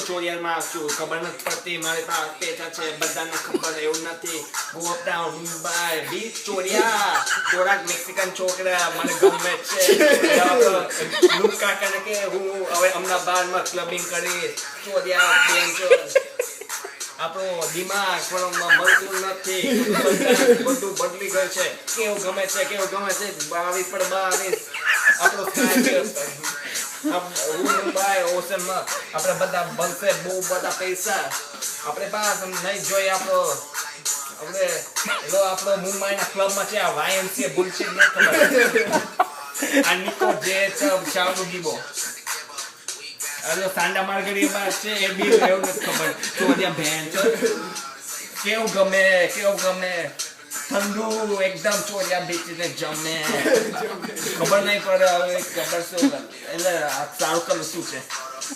ચોરિયામાં છું ખબર નથી પડતી મારી પાસે પૈસા છે બધાને ખબર એવું નથી go up down Mumbai beach ચોરાક મેક્સિકન છોકરા મને ગમે છે લુક કાકાને કે હું હવે અમદાવાદમાં ક્લબિંગ કરીશ ચોરિયા બેન્ચો આપણો દિમાગ પણ મળતું નથી બધું બદલી ગયું છે કેવું ગમે છે 22 પર 22 આપણો મુંબઈ ઓશનમાં આપણે બધા બનશે બહુ બધા પૈસા આપણે બસ નહીં જોઈએ આપણો મુંબઈના ક્લબમાં છે આ YMCA બુલશિટ ન ખબર આ નિકો જે ચાવનો ગીબો અરે સાંડા માર્ગરીમાં છે એ બી એવું નથી ખબર તો ત્યાં ભેન કેવું ગમે ઠંડુ એકદમ ચોરિયા બીચને જમે ખબર નહીં પડે હવે ખબર શું એટલે સારું કલર શું છે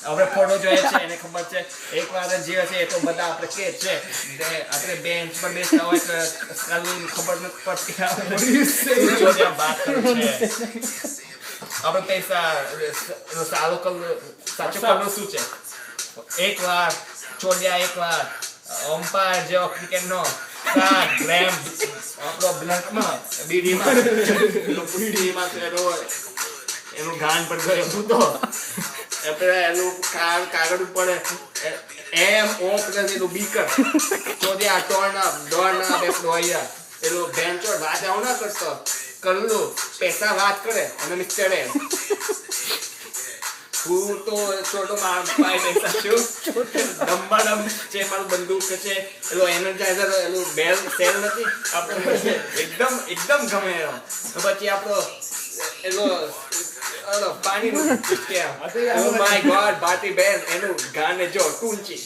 આપણે ફોટો જોઈએ છે એને ખબર છે એક વાર જીવે છે એ તો બધા આપણે કે છે આપણે બેન્ચ પર બેસતા હોય તો ખબર નથી પડતી ચોરિયા વાત કરે છે આપણે પૈસા સારો કલર સાચો કલર શું છે એક વાર અમ્પાયર જેવો ક્રિકેટનો 7 ગ્રેમ આપણો બ્લન્કમાં બીડીમાં એનું ગાન પર ગયો હું તો એનું કાગળ ઉપર એમ ઓ પ્લસ એનું બીકર ચોરિયા દોડના બે પ્લોયા એનું બેન્ચો રાજાઓ ના કરતો કરલું પૈસા વાત કરે અને મિસ્ટરે હું તો છોટો પાય પૈસા છું ડમ્બાડમ છે મારું બંદૂક છે એલો એનર્જાઇઝર એલું બેલ સેલ નથી આપણે એકદમ ગમે એનો તો પછી આપણો એલો પાણીનું ઓ માય ગોડ બાટી બેન એનું ગાને જો ટૂંચી